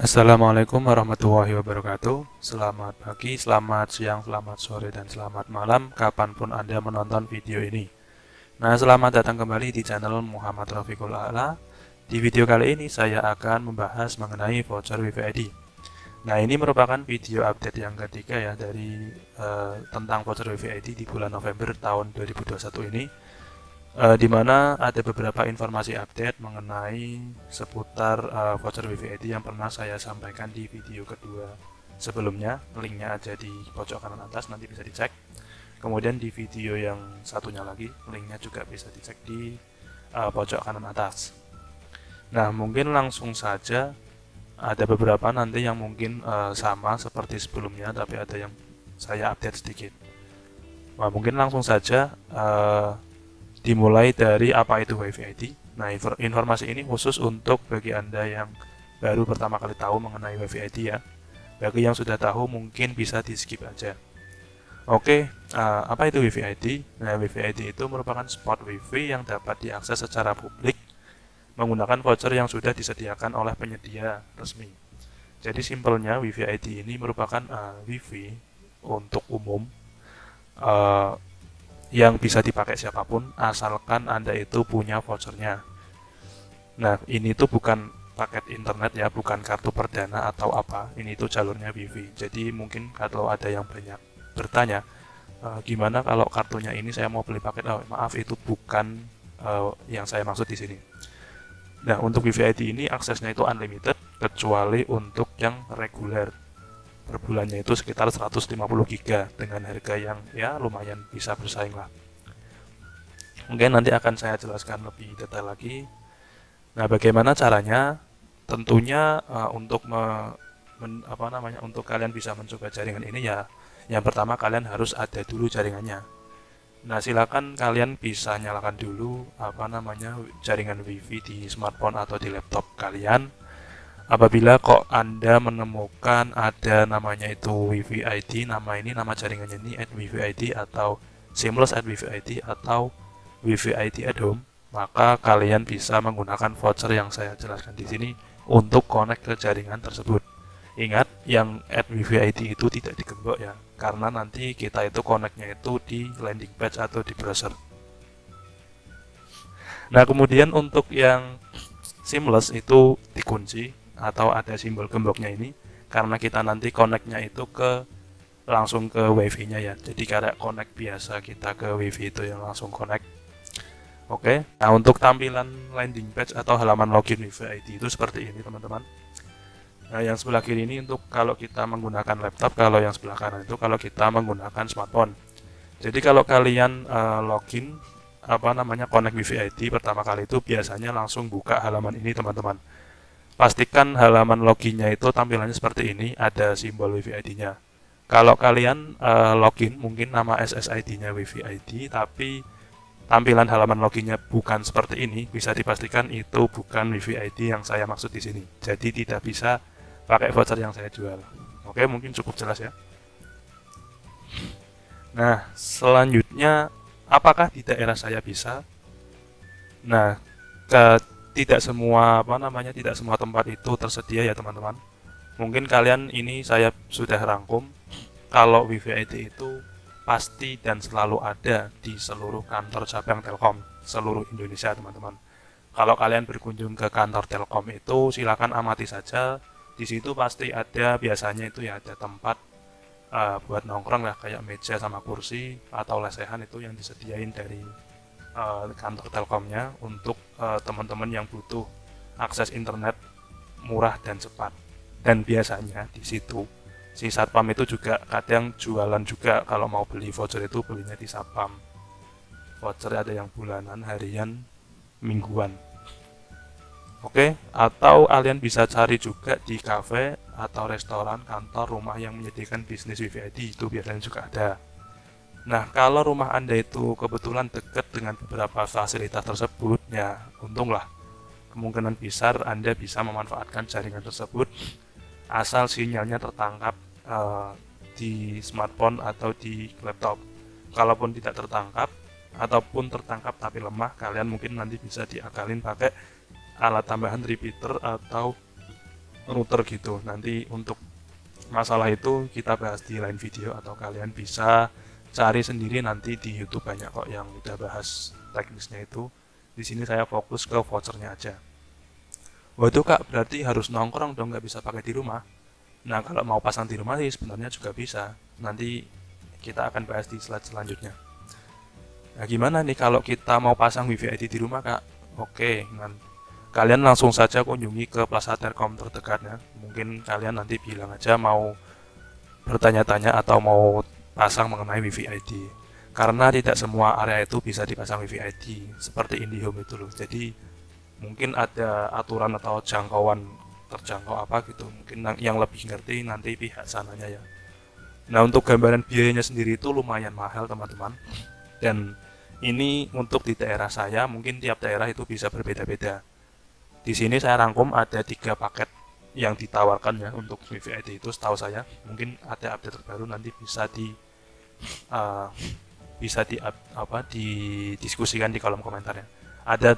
Assalamualaikum warahmatullahi wabarakatuh. Selamat pagi, selamat siang, selamat sore, dan selamat malam kapanpun Anda menonton video ini. Nah, selamat datang kembali di channel Muhammad Rafiqul A'la. Di video kali ini saya akan membahas mengenai voucher WiFi ID. Nah, ini merupakan video update yang ketiga ya dari tentang voucher WiFi ID di bulan November tahun 2021 ini. Di mana ada beberapa informasi update mengenai seputar voucher WiFi ID yang pernah saya sampaikan di video kedua sebelumnya. Linknya ada di pojok kanan atas, nanti bisa dicek. Kemudian di video yang satunya lagi, linknya juga bisa dicek di pojok kanan atas. Nah, mungkin langsung saja, ada beberapa nanti yang mungkin sama seperti sebelumnya, tapi ada yang saya update sedikit. Nah, mungkin langsung saja dimulai dari apa itu WiFi ID. Nah, informasi ini khusus untuk bagi Anda yang baru pertama kali tahu mengenai WiFi ID ya. Bagi yang sudah tahu mungkin bisa di skip aja. Oke, apa itu WiFi ID? Nah, WiFi ID itu merupakan spot WiFi yang dapat diakses secara publik menggunakan voucher yang sudah disediakan oleh penyedia resmi. Jadi simpelnya WiFi ID ini merupakan WiFi untuk umum yang bisa dipakai siapapun asalkan Anda itu punya vouchernya. Nah, ini tuh bukan paket internet ya, bukan kartu perdana atau apa. Ini tuh jalurnya WiFi. Jadi mungkin kalau ada yang banyak bertanya, gimana kalau kartunya ini saya mau beli paket? Oh, maaf, itu bukan yang saya maksud di sini. Nah, untuk WiFi ID ini aksesnya itu unlimited kecuali untuk yang reguler. Per bulannya itu sekitar 150 GB dengan harga yang ya lumayan bisa bersaing lah. Mungkin nanti akan saya jelaskan lebih detail lagi. Nah, bagaimana caranya? Tentunya untuk untuk kalian bisa mencoba jaringan ini ya, yang pertama kalian harus ada dulu jaringannya. Nah, silakan kalian bisa nyalakan dulu jaringan WiFi di smartphone atau di laptop kalian. Apabila kok Anda menemukan ada namanya itu WiFi ID, nama jaringannya ini @WiFi ID atau seamless @WiFi ID atau WiFi ID at home, maka kalian bisa menggunakan voucher yang saya jelaskan di sini untuk connect ke jaringan tersebut. Ingat, yang @WiFi ID itu tidak digembok ya, karena nanti kita itu connectnya itu di landing page atau di browser. Nah, kemudian untuk yang seamless itu dikunci atau ada simbol gemboknya ini karena kita nanti connectnya itu langsung ke wifi-nya ya. Jadi kayak connect biasa kita ke wifi itu yang langsung connect. Oke. Nah, untuk tampilan landing page atau halaman login WiFi ID itu seperti ini, teman-teman. Nah, yang sebelah kiri ini untuk kalau kita menggunakan laptop, kalau yang sebelah kanan itu kalau kita menggunakan smartphone. Jadi kalau kalian login connect WiFi ID pertama kali itu biasanya langsung buka halaman ini, teman-teman. Pastikan halaman loginnya itu tampilannya seperti ini, ada simbol WiFi ID-nya. Kalau kalian login, mungkin nama SSID-nya WiFi ID, tapi tampilan halaman loginnya bukan seperti ini, bisa dipastikan itu bukan WiFi ID yang saya maksud di sini. Jadi tidak bisa pakai voucher yang saya jual. Oke, mungkin cukup jelas ya. Nah, selanjutnya, apakah di daerah saya bisa? Nah, tidak semua tidak semua tempat itu tersedia ya, teman-teman. Mungkin kalian ini saya sudah rangkum kalau WiFi ID itu pasti dan selalu ada di seluruh kantor cabang Telkom seluruh Indonesia, teman-teman. Kalau kalian berkunjung ke kantor Telkom itu silakan amati saja, di situ pasti ada, biasanya itu ya ada tempat buat nongkrong lah, kayak meja sama kursi atau lesehan itu yang disediain dari kantor Telkomnya untuk teman-teman yang butuh akses internet murah dan cepat. Dan biasanya di situ si satpam itu juga kadang jualan juga, kalau mau beli voucher itu belinya di satpam. Voucher ada yang bulanan, harian, mingguan. Oke, atau kalian bisa cari juga di cafe atau restoran, kantor, rumah yang menyediakan bisnis WiFi ID, itu biasanya juga ada. Nah, kalau rumah Anda itu kebetulan dekat dengan beberapa fasilitas tersebut, ya untunglah. Kemungkinan besar Anda bisa memanfaatkan jaringan tersebut asal sinyalnya tertangkap di smartphone atau di laptop. Kalaupun tidak tertangkap ataupun tertangkap tapi lemah, kalian mungkin nanti bisa diakalin pakai alat tambahan repeater atau router gitu. Nanti untuk masalah itu kita bahas di lain video, atau kalian bisa cari sendiri nanti di YouTube, banyak kok yang udah bahas teknisnya itu. Di sini saya fokus ke vouchernya aja. Waduh kak, berarti harus nongkrong dong, nggak bisa pakai di rumah. Nah kalau mau pasang di rumah sih sebenarnya juga bisa. Nanti kita akan bahas di slide selanjutnya. Nah gimana nih kalau kita mau pasang WiFi ID di rumah kak? Oke, kalian langsung saja kunjungi ke Plaza Telkom terdekatnya. Mungkin kalian nanti bilang aja mau bertanya-tanya atau mau pasang mengenai WiFi ID. Karena tidak semua area itu bisa dipasang WiFi ID seperti IndiHome itu loh. Jadi mungkin ada aturan atau jangkauan terjangkau apa gitu, mungkin yang lebih ngerti nanti pihak sananya ya. Nah untuk gambaran biayanya sendiri itu lumayan mahal teman-teman, dan ini untuk di daerah saya, mungkin tiap daerah itu bisa berbeda-beda. Di sini saya rangkum ada 3 paket yang ditawarkan ya untuk WiFi ID itu, setahu saya. Mungkin ada update terbaru, nanti bisa uh, didiskusikan di kolom komentar ya. Ada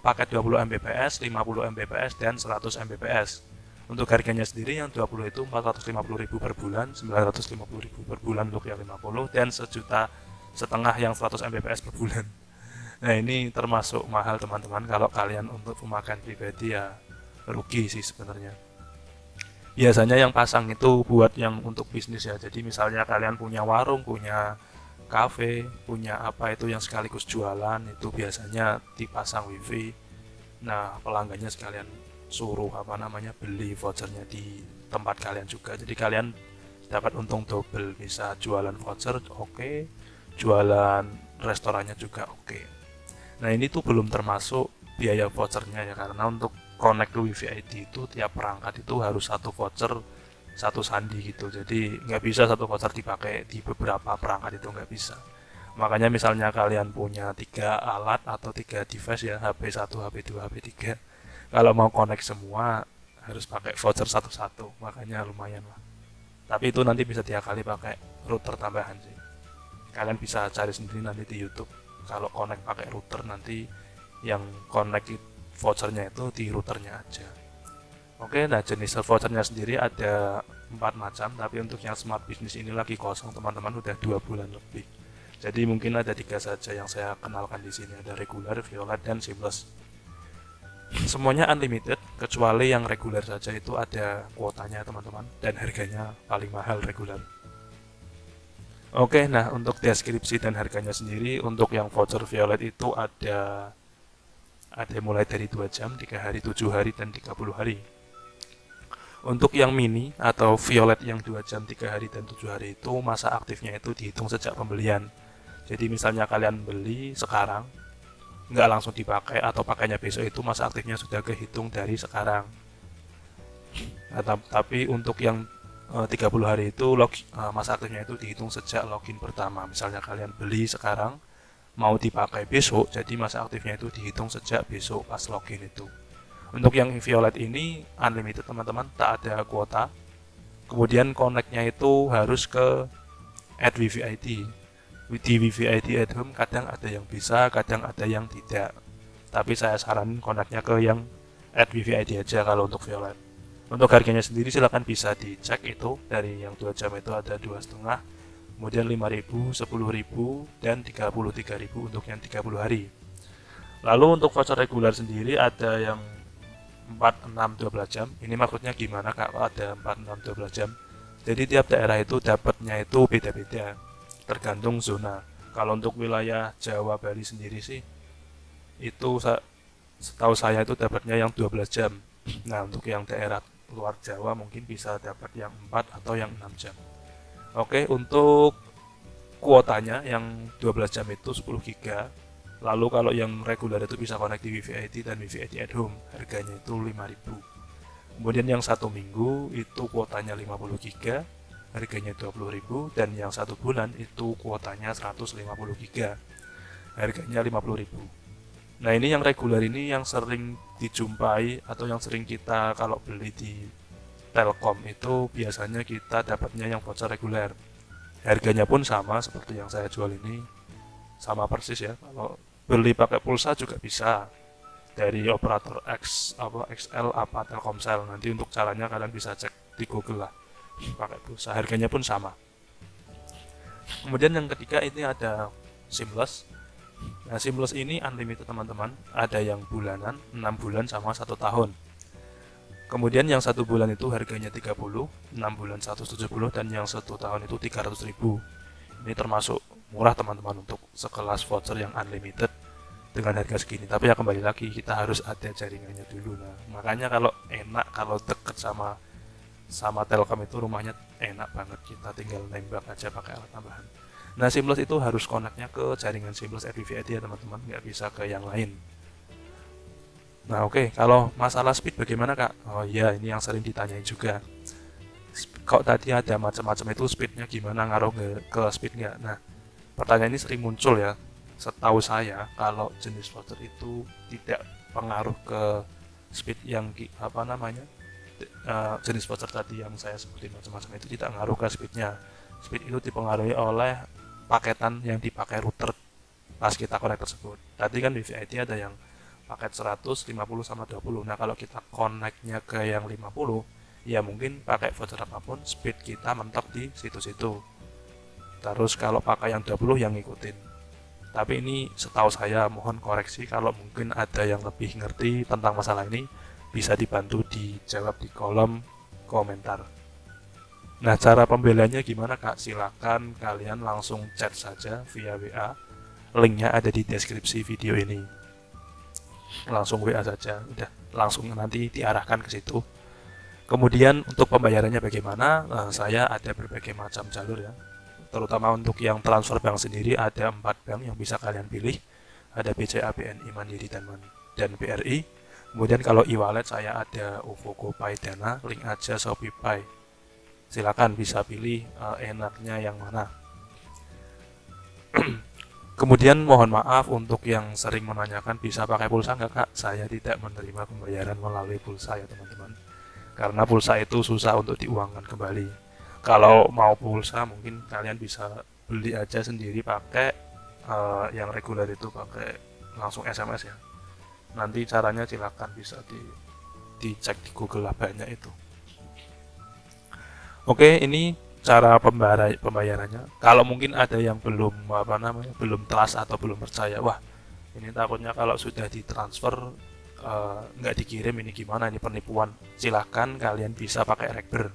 paket 20 Mbps, 50 Mbps, dan 100 Mbps. Untuk harganya sendiri yang 20 itu 450.000 per bulan, 950.000 per bulan untuk yang 50, dan 1,5 juta yang 100 Mbps per bulan. Nah ini termasuk mahal teman-teman. Kalau kalian untuk pemakaian pribadi ya rugi sih sebenarnya. Biasanya yang pasang itu buat yang untuk bisnis ya. Jadi misalnya kalian punya warung, punya kafe, punya apa itu yang sekaligus jualan, itu biasanya dipasang wifi. Nah pelanggannya sekalian suruh beli vouchernya di tempat kalian juga, jadi kalian dapat untung double, bisa jualan voucher oke, jualan restorannya juga oke. Nah ini tuh belum termasuk biaya vouchernya ya, karena untuk connect ke WiFi ID itu tiap perangkat itu harus 1 voucher 1 sandi gitu, jadi nggak bisa 1 voucher dipakai di beberapa perangkat, itu nggak bisa. Makanya misalnya kalian punya 3 alat atau 3 device ya, HP 1, HP 2, HP 3, kalau mau connect semua harus pakai voucher satu-satu, makanya lumayan lah. Tapi itu nanti bisa diakali pakai router tambahan sih. Kalian bisa cari sendiri nanti di YouTube. Kalau connect pakai router, nanti yang connect vouchernya itu di routernya aja. Oke, nah jenis vouchernya sendiri ada 4 macam, tapi untuk yang smart business ini lagi kosong teman-teman, udah 2 bulan lebih. Jadi mungkin ada 3 saja yang saya kenalkan di sini, ada regular, violet, dan seamless. Semuanya unlimited, kecuali yang regular saja itu ada kuotanya teman-teman, dan harganya paling mahal regular. Oke, nah untuk deskripsi dan harganya sendiri, untuk yang voucher violet itu ada mulai dari 2 jam, 3 hari, 7 hari, dan 30 hari. Untuk yang mini atau violet yang 2 jam, 3 hari, dan 7 hari itu masa aktifnya itu dihitung sejak pembelian. Jadi misalnya kalian beli sekarang, nggak langsung dipakai atau pakainya besok, itu masa aktifnya sudah kehitung dari sekarang. Nah, tapi untuk yang 30 hari itu masa aktifnya itu dihitung sejak login pertama. Misalnya kalian beli sekarang, mau dipakai besok, jadi masa aktifnya itu dihitung sejak besok pas login itu. Untuk yang violet ini unlimited teman-teman, tak ada kuota. Kemudian connectnya itu harus ke add WiFi ID. Di WiFi ID at home kadang ada yang bisa, kadang ada yang tidak. Tapi saya saranin connectnya ke yang add WiFi ID aja kalau untuk violet. Untuk harganya sendiri silahkan bisa dicek, itu dari yang 2 jam itu ada 2,5, kemudian 5.000, 10.000, dan 33.000 untuk yang 30 hari. Lalu untuk voucher regular sendiri ada yang 4, 6, 12 jam. Ini maksudnya gimana kak? Ada 4, 6, 12 jam. Jadi tiap daerah itu dapatnya itu beda-beda, tergantung zona. Kalau untuk wilayah Jawa Bali sendiri sih, itu setahu saya itu dapatnya yang 12 jam. Nah untuk yang daerah luar Jawa mungkin bisa dapat yang 4 atau yang 6 jam. Oke, untuk kuotanya yang 12 jam itu 10 GB. Lalu kalau yang reguler itu bisa connect di WiFi ID dan WiFi ID at home, harganya itu 5.000. Kemudian yang 1 minggu itu kuotanya 50 GB, harganya 20.000, dan yang 1 bulan itu kuotanya 150 GB, harganya 50.000. Nah ini yang reguler ini yang sering dijumpai atau yang sering kita kalau beli di Telkom itu biasanya kita dapatnya yang voucher reguler. Harganya pun sama seperti yang saya jual ini, sama persis ya. Kalau beli pakai pulsa juga bisa, dari operator XL apa Telkomsel. Nanti untuk caranya kalian bisa cek di Google lah, pakai pulsa, harganya pun sama. Kemudian yang ketiga ini ada Seamless. Nah, Seamless ini unlimited teman-teman, ada yang bulanan 6 bulan sama 1 tahun. Kemudian yang 1 bulan itu harganya 30, 6 bulan 170, dan yang 1 tahun itu 300.000. Ini termasuk murah teman-teman untuk sekelas voucher yang unlimited dengan harga segini. Tapi ya kembali lagi, kita harus ada jaringannya dulu. Nah, makanya kalau enak, kalau deket sama Telkom itu rumahnya enak banget, kita tinggal nembak aja pakai alat tambahan. Nah, Seamless itu harus connectnya ke jaringan Seamless FWA-ID ya teman-teman, nggak bisa ke yang lain. Nah, oke, kalau masalah speed bagaimana kak? Oh iya, ini yang sering ditanyain juga. Kok tadi ada macam-macam itu, speednya gimana, ngaruh ke speed nggak? Nah, pertanyaan ini sering muncul ya. Setahu saya, kalau jenis voucher itu tidak pengaruh ke speed yang jenis voucher tadi yang saya sebutin macam-macam itu tidak ngaruh ke speednya. Speed itu dipengaruhi oleh paketan yang dipakai router pas kita connect tersebut. Tadi kan WiFi ID ada yang paket 100, 50 sama 20. Nah, kalau kita connectnya ke yang 50, ya mungkin pakai voucher apapun speed kita mentok di situ-situ. Terus kalau pakai yang 20 yang ngikutin. Tapi ini setahu saya, mohon koreksi kalau mungkin ada yang lebih ngerti tentang masalah ini, bisa dibantu dijawab di kolom komentar. Nah, cara pembeliannya gimana kak? Silakan kalian langsung chat saja via WA, linknya ada di deskripsi video ini. Langsung WA saja, udah langsung nanti diarahkan ke situ. Kemudian untuk pembayarannya bagaimana? Nah, saya ada berbagai macam jalur ya. Terutama untuk yang transfer bank sendiri ada 4 bank yang bisa kalian pilih. Ada BCA, BNI, Mandiri, dan BRI. Kemudian kalau e-wallet saya ada OVO, GoPay, Dana, link aja ShopeePay. Silakan bisa pilih enaknya yang mana. Kemudian mohon maaf untuk yang sering menanyakan bisa pakai pulsa nggak kak? Saya tidak menerima pembayaran melalui pulsa ya teman-teman. Karena pulsa itu susah untuk diuangkan kembali. Kalau mau pulsa mungkin kalian bisa beli aja sendiri pakai yang reguler itu, pakai langsung SMS ya. Nanti caranya silakan bisa dicek di Google lah, banyak itu. Oke, ini cara pembayarannya. Kalau mungkin ada yang belum belum trust atau belum percaya, wah ini takutnya kalau sudah ditransfer nggak dikirim, ini gimana, ini penipuan. Silahkan kalian bisa pakai Rekber.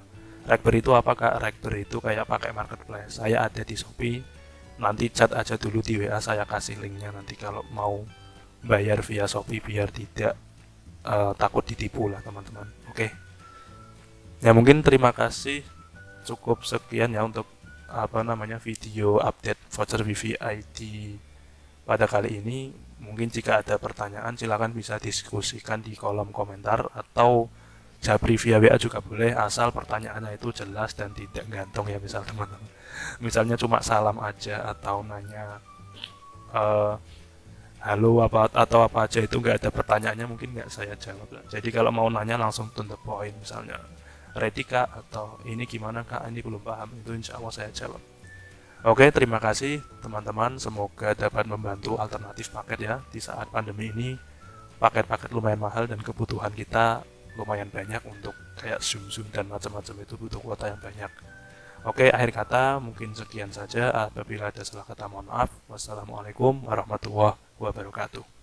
Rekber itu apa kak? Rekber itu kayak pakai marketplace. Saya ada di Shopee, nanti chat aja dulu di WA, saya kasih linknya nanti kalau mau bayar via Shopee biar tidak takut ditipu lah teman-teman. Oke. Ya mungkin terima kasih, cukup sekian ya untuk video update voucher WiFi ID pada kali ini. Mungkin jika ada pertanyaan silahkan bisa diskusikan di kolom komentar atau japri via WA juga boleh, asal pertanyaannya itu jelas dan tidak gantung ya. Misal teman-teman, misalnya cuma salam aja atau nanya halo atau apa aja, itu nggak ada pertanyaannya mungkin nggak saya jawab lah. Jadi kalau mau nanya langsung to the point, misalnya ready kak, atau ini gimana kak, ini belum paham, itu insya Allah saya jawab. Oke, terima kasih teman-teman, semoga dapat membantu alternatif paket ya di saat pandemi ini. Paket-paket lumayan mahal dan kebutuhan kita lumayan banyak untuk kayak Zoom dan macam-macam, itu butuh kuota yang banyak. Oke, akhir kata mungkin sekian saja. Apabila ada salah kata mohon maaf. Wassalamualaikum warahmatullahi wabarakatuh.